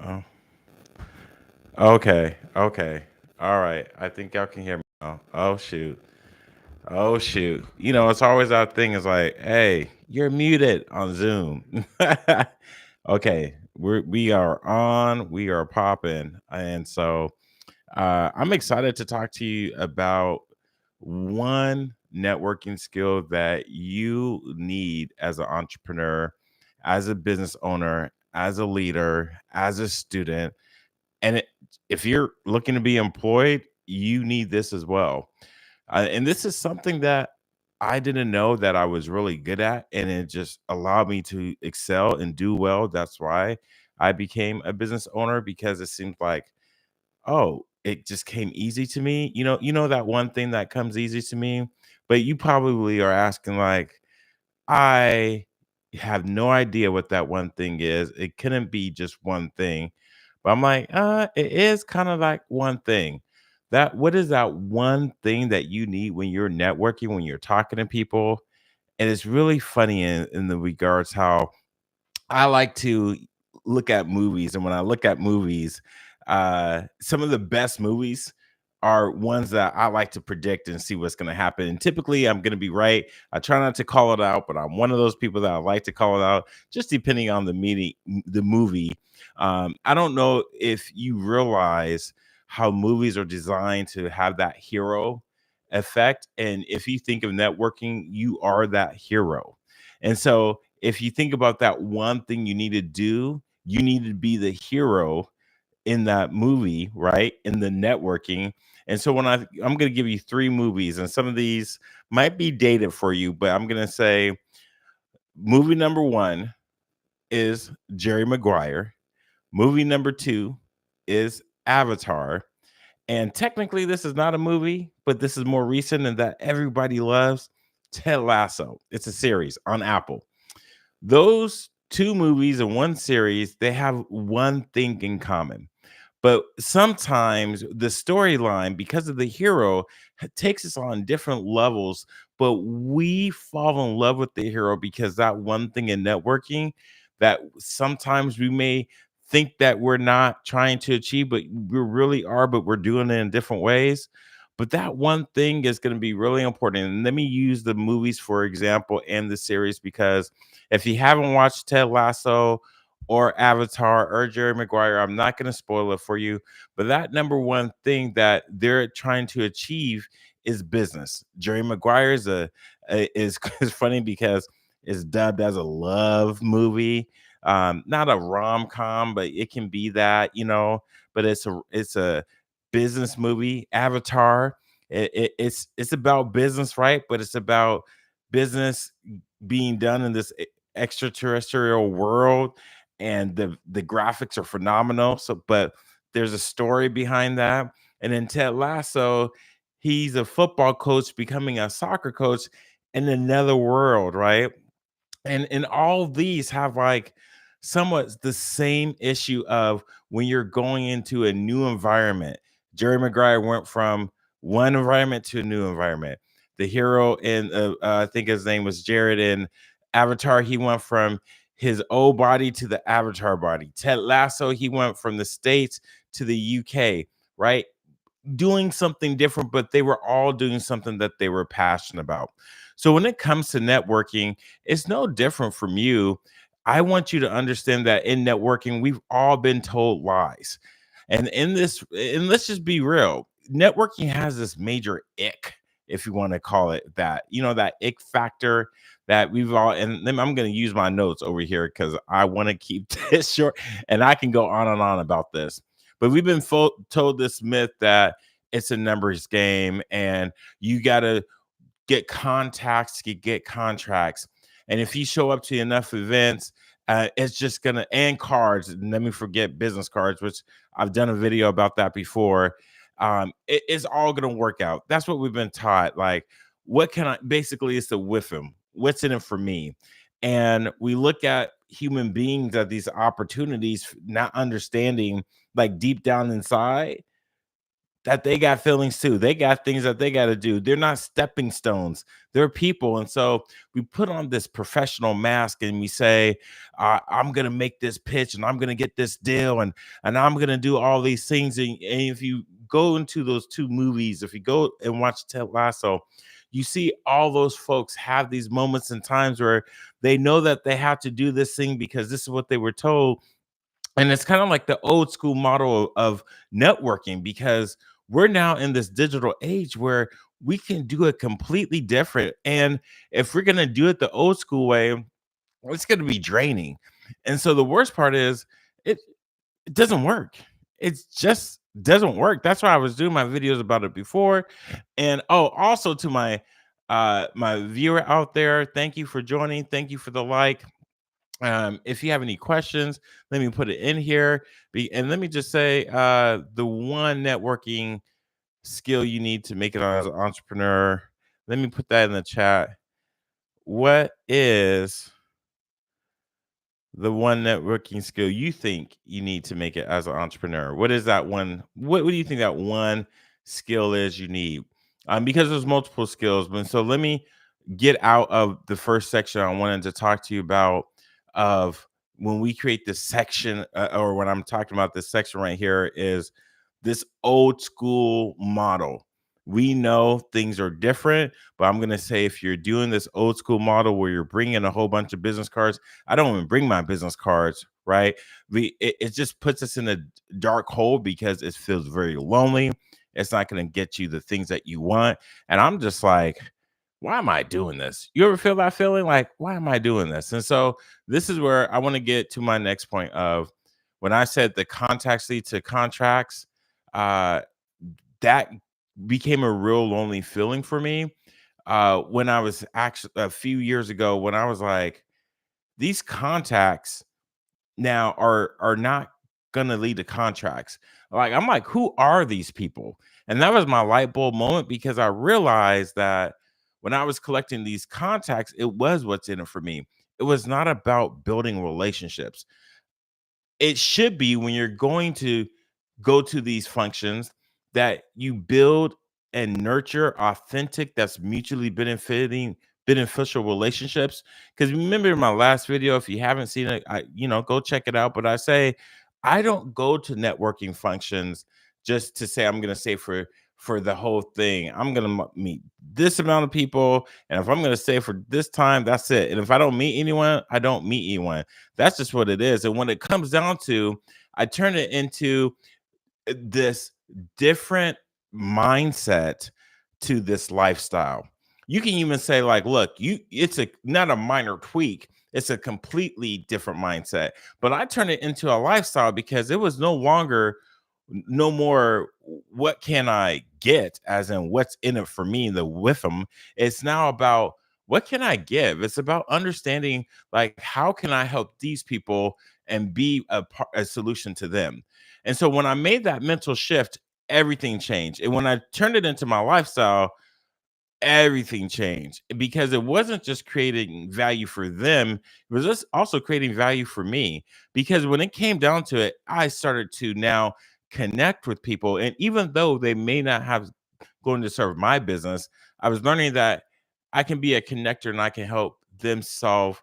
Oh, okay, okay. All right. I think y'all can hear me now. Oh shoot. Oh shoot. It's always our thing is like, hey, you're muted on Zoom. Okay, we are on, we are popping. And so I'm excited to talk to you about one networking skill that you need as an entrepreneur, as a business owner, as a leader, as a student. And if you're looking to be employed, you need this as well. And this is something that I didn't know that I was really good at, and it just allowed me to excel and do well. That's why I became a business owner because it seemed like, oh, it just came easy to me. You know that one thing that comes easy to me, but you probably are asking like, I have no idea what that one thing is. It couldn't be just one thing. But I'm like, it is kind of like one thing. What is that one thing that you need when you're networking, when you're talking to people? And it's really funny in the regards how I like to look at movies, and when I look at movies, some of the best movies are ones that I like to predict and see what's going to happen. And typically, I'm going to be right. I try not to call it out, but I'm one of those people that I like to call it out, just depending on the movie. I don't know if you realize how movies are designed to have that hero effect, and if you think of networking, you are that hero. And so if you think about that one thing you need to do, you need to be the hero in that movie, right? In the networking. And so I'm going to give you three movies, and some of these might be dated for you, but I'm going to say movie number one is Jerry Maguire. Movie number two is Avatar. And technically, this is not a movie, but this is more recent and that everybody loves. Ted Lasso. It's a series on Apple. Those two movies and one series, they have one thing in common. But sometimes the storyline, because of the hero, takes us on different levels. But we fall in love with the hero because that one thing in networking that sometimes we may think that we're not trying to achieve, but we really are, but we're doing it in different ways. But that one thing is going to be really important. And let me use the movies, for example, and the series, because if you haven't watched Ted Lasso, or Avatar or Jerry Maguire. I'm not going to spoil it for you, but that number one thing that they're trying to achieve is business. Jerry Maguire is is funny because it's dubbed as a love movie, not a rom com, but it can be that, But it's a business movie. Avatar, it's about business, right? But it's about business being done in this extraterrestrial world, and the graphics are phenomenal. So, but there's a story behind that. And then Ted Lasso, he's a football coach becoming a soccer coach in another world, right? And all these have like somewhat the same issue of when you're going into a new environment. Jerry Maguire went from one environment to a new environment. The hero in I think his name was Jared in Avatar, he went from his old body to the Avatar body. Ted Lasso, he went from the States to the UK, right? Doing something different, but they were all doing something that they were passionate about. So when it comes to networking, it's no different from you. I want you to understand that in networking, we've all been told lies. And let's just be real, networking has this major ick, if you want to call it that, that ick factor that we've all, and then I'm going to use my notes over here because I want to keep this short, and I can go on and on about this. But we've been told this myth that it's a numbers game and you got to get contacts to get contracts. And if you show up to enough events, it's just gonna, and cards. And let me forget business cards, which I've done a video about that before. It's all gonna work out. That's what we've been taught. Like, what can I basically it's the with him? What's in it for me? And we look at human beings at these opportunities, not understanding, like deep down inside, that they got feelings too. They got things that they got to do. They're not stepping stones. They're people. And so we put on this professional mask and we say, I'm gonna make this pitch and I'm gonna get this deal and I'm gonna do all these things. And if you go into those two movies, if you go and watch Ted Lasso, you see all those folks have these moments and times where they know that they have to do this thing because this is what they were told. And it's kind of like the old school model of networking, because we're now in this digital age where we can do it completely different. And if we're going to do it the old school way, it's going to be draining. And so the worst part is it, it doesn't work. It's just doesn't work. That's why I was doing my videos about it before. And oh, also to my viewer out there, thank you for joining. Thank you for the like. If you have any questions, let me put it in here. And let me just say, the one networking skill you need to make it as an entrepreneur. Let me put that in the chat. What is the one networking skill you think you need to make it as an entrepreneur? What is that one? What do you think that one skill is you need? Because there's multiple skills. But so let me get out of the first section I wanted to talk to you about, of when we create this section, or when I'm talking about this section right here, is this old school model. We know things are different, but I'm going to say, if you're doing this old school model where you're bringing a whole bunch of business cards, I don't even bring my business cards, right? It just puts us in a dark hole because it feels very lonely. It's not going to get you the things that you want. And I'm just like, why am I doing this? You ever feel that feeling like, why am I doing this? And so this is where I want to get to my next point of, when I said the contacts lead to contracts, uh, that became a real lonely feeling for me. When I was actually a few years ago, when I was like, these contacts now are not gonna lead to contracts. Like, I'm like, who are these people? And that was my light bulb moment, because I realized that when I was collecting these contacts, it was what's in it for me. It was not about building relationships. It should be, when you're going to go to these functions, that you build and nurture authentic, that's mutually beneficial relationships. Because remember in my last video, if you haven't seen it, go check it out. But I say, I don't go to networking functions just to say I'm going to stay for the whole thing. I'm going to meet this amount of people, and if I'm going to stay for this time, that's it. And if I don't meet anyone, I don't meet anyone. That's just what it is. And when it comes down to, I turn it into this different mindset to this lifestyle. You can even say, like, look, it's a not a minor tweak, it's a completely different mindset. But I turned it into a lifestyle, because it was no more what can I get, as in what's in it for me, the with them. It's now about, what can I give? It's about understanding, like, how can I help these people and be a solution to them. And so when I made that mental shift, everything changed. And when I turned it into my lifestyle, everything changed, because it wasn't just creating value for them, it was just also creating value for me. Because when it came down to it, I started to now connect with people. And even though they may not have going to serve my business, I was learning that I can be a connector and I can help them solve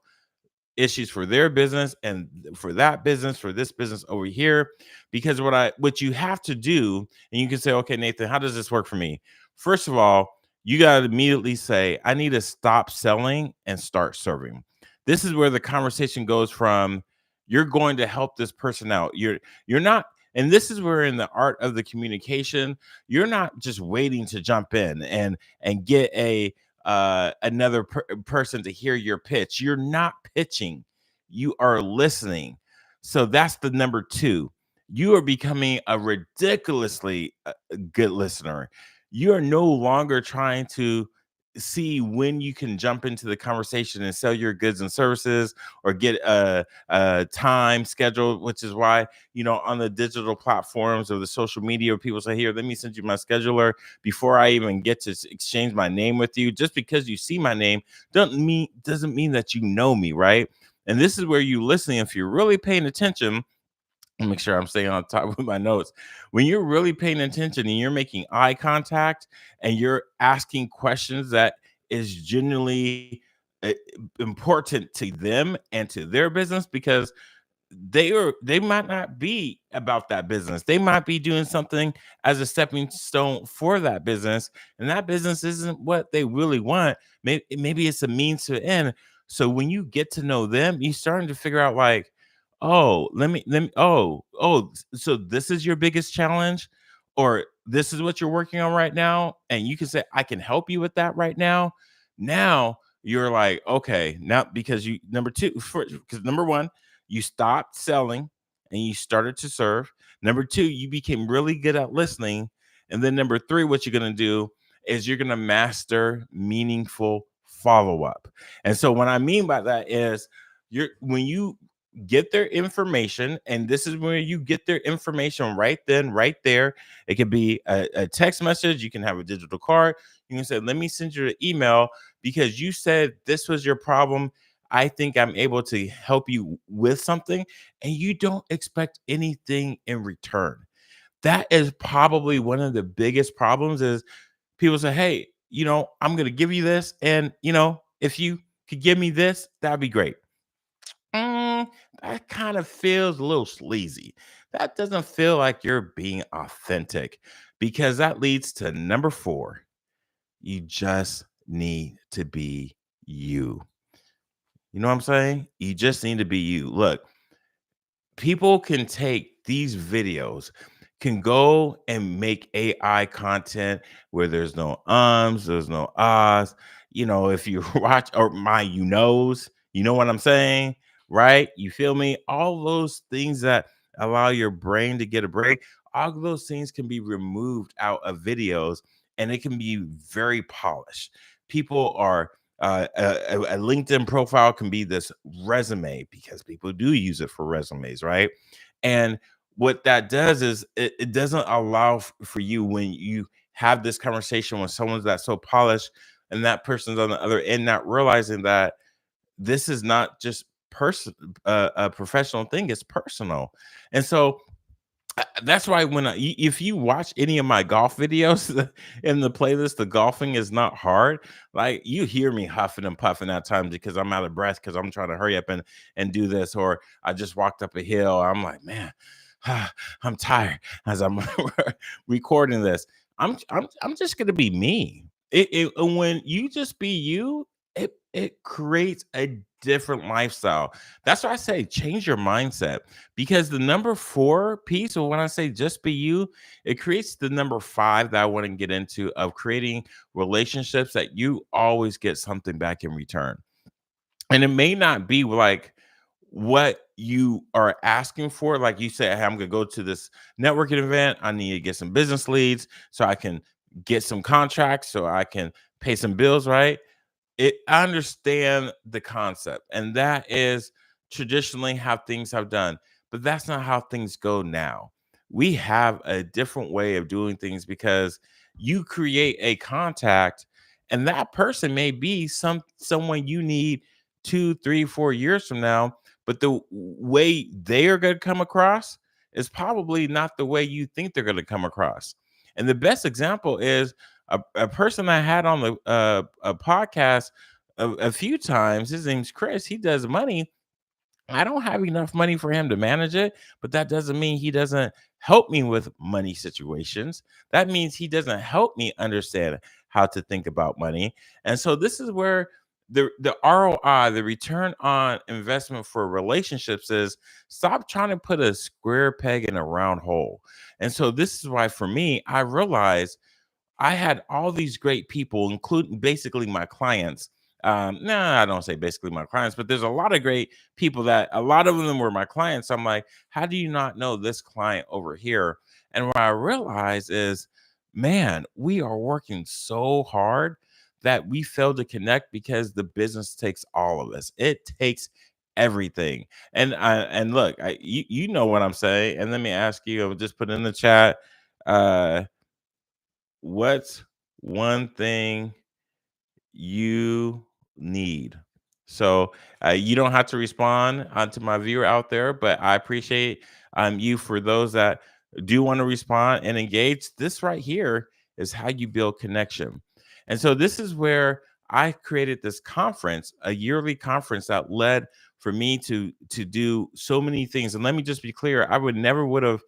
issues for their business, and for that business, for this business over here. Because what you have to do, and you can say, okay, Nathan, how does this work for me? First of all, you got to immediately say, I need to stop selling and start serving. This is where the conversation goes from, you're going to help this person out. You're not, and this is where, in the art of the communication, you're not just waiting to jump in and get another person to hear your pitch. You're not pitching, you are listening. So that's the number two. You are becoming a ridiculously good listener. You are no longer trying to see when you can jump into the conversation and sell your goods and services, or get a time schedule, which is why, on the digital platforms or the social media, people say, here, let me send you my scheduler before I even get to exchange my name with you. Just because you see my name doesn't mean that you know me, right? And this is where you listening, if you're really paying attention, Make sure I'm staying on top with my notes. When you're really paying attention and you're making eye contact and you're asking questions that is genuinely uh, important to them and to their business, because they might not be about that business. They might be doing something as a stepping stone for that business, and that business isn't what they really want. Maybe it's a means to an end. So when you get to know them, you're starting to figure out like, oh, so this is your biggest challenge, or this is what you're working on right now, and you can say, I can help you with that right now. Now you're like, okay, now because you number two, because number one, you stopped selling and you started to serve. Number two, you became really good at listening. And then number three, what you're going to do is you're going to master meaningful follow up. And so, what I mean by that is, when you get their information, and this is where you get their information right then, right there. It could be a text message, you can have a digital card. You can say, let me send you an email because you said this was your problem. I think I'm able to help you with something, and you don't expect anything in return. That is probably one of the biggest problems is people say, "Hey, I'm going to give you this, and if you could give me this, that'd be great." Mm, that kind of feels a little sleazy. That doesn't feel like you're being authentic, because that leads to number 4. You just need to be you. You know what I'm saying? You just need to be you. Look, people can take these videos, can go and make AI content where there's no ums, there's no ahs. If you watch or my you know what I'm saying, right? You feel me? All those things that allow your brain to get a break, all of those things can be removed out of videos, and it can be very polished. People are a LinkedIn profile can be this resume, because people do use it for resumes, right? And what that does is it doesn't allow for you, when you have this conversation with someone that's so polished, and that person's on the other end not realizing that this is not just a professional thing, it's personal. And so that's why if you watch any of my golf videos in the playlist, the golfing is not hard. Like, you hear me huffing and puffing at times because I'm out of breath, because I'm trying to hurry up and do this, or I just walked up a hill. I'm like, man, I'm tired as I'm recording this. I'm just gonna be me. And when you just be you, it creates a different lifestyle. That's why I say change your mindset, because the number 4 piece, or when I say just be you, it creates the number 5 that I want to get into, of creating relationships that you always get something back in return. And it may not be like what you are asking for. Like you say, hey, I'm gonna go to this networking event. I need to get some business leads so I can get some contracts, so I can pay some bills, right? I understand the concept, and that is traditionally how things have done, but that's not how things go now. We have a different way of doing things, because you create a contact, and that person may be someone you need 2, 3, 4 years from now, but the way they are going to come across is probably not the way you think they're going to come across. And the best example is a person I had on a podcast a few times. His name's Chris. He does money. I don't have enough money for him to manage it, but that doesn't mean he doesn't help me with money situations. That means he doesn't help me understand how to think about money. And so this is where the ROI, the return on investment for relationships, is stop trying to put a square peg in a round hole. And so this is why, for me, I realized I had all these great people, including basically my clients. No, I don't say basically my clients, but there's a lot of great people that a lot of them were my clients. I'm like, how do you not know this client over here? And what I realize is, man, we are working so hard that we fail to connect, because the business takes all of us. It takes everything. And look, you know what I'm saying. And let me ask you, I'll just put in the chat. Uh, What's one thing you need? So you don't have to respond to my viewer out there, but I appreciate you for those that do want to respond and engage. This right here is how you build connection. And so this is where I created this conference, a yearly conference that led for me to do so many things. And let me just be clear, I would never would have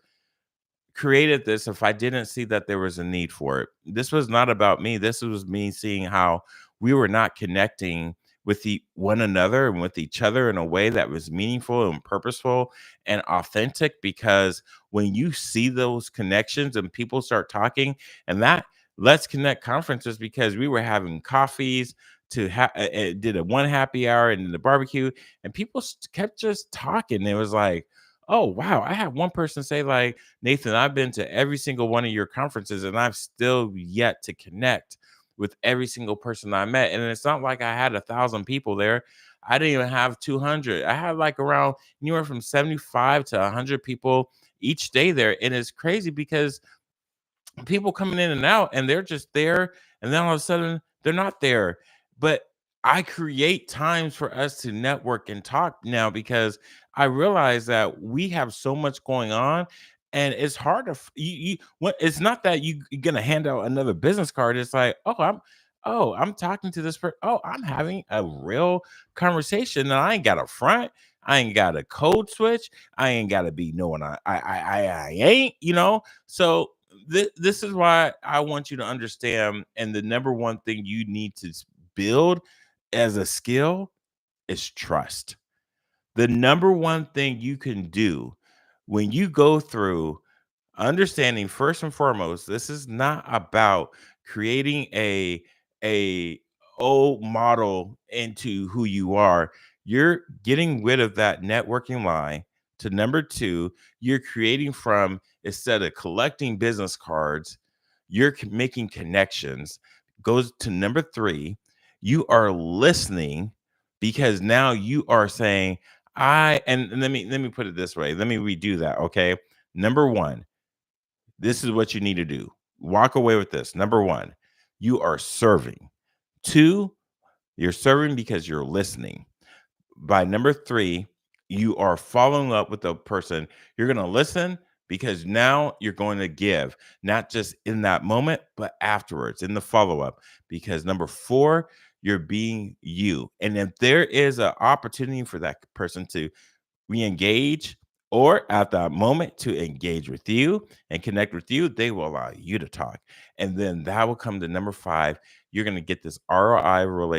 created this if I didn't see that there was a need for it. This was not about me. This was me seeing how we were not connecting with one another and with each other in a way that was meaningful and purposeful and authentic. Because when you see those connections and people start talking, and that Let's Connect conferences, because we were having coffees to did a one happy hour and then the barbecue, and people kept just talking. It was like, oh wow, I had one person say like, Nathan, I've been to every single one of your conferences and I've still yet to connect with every single person I met. And it's not like I had 1,000 people there. I didn't even have 200. I had like around anywhere from 75 to 100 people each day there. And it's crazy because people coming in and out and they're just there, and then all of a sudden they're not there. But I create times for us to network and talk now, because I realize that we have so much going on, and it's hard to it's not that you're gonna hand out another business card. It's like, I'm talking to this person. Oh, I'm having a real conversation, and I ain't got a front. I ain't got a code switch. I ain't got to be knowing I ain't, so this is why I want you to understand. And the number one thing you need to build as a skill is trust. The number one thing you can do when you go through understanding, first and foremost, this is not about creating a old model into who you are. You're getting rid of that networking lie. To number two, you're creating from, instead of collecting business cards, you're making connections. Goes to number three, you are listening, because now you are saying, and let me put it this way. Let me redo that. Okay. Number one, this is what you need to do. Walk away with this. Number one, you are serving. Two, you're serving because you're listening. By number three, you are following up with the person. You're going to listen because now you're going to give, not just in that moment, but afterwards in the follow up. Because number four, you're being you. And if there is an opportunity for that person to re-engage, or at that moment to engage with you and connect with you, they will allow you to talk. And then that will come to number five. You're going to get this ROI relationship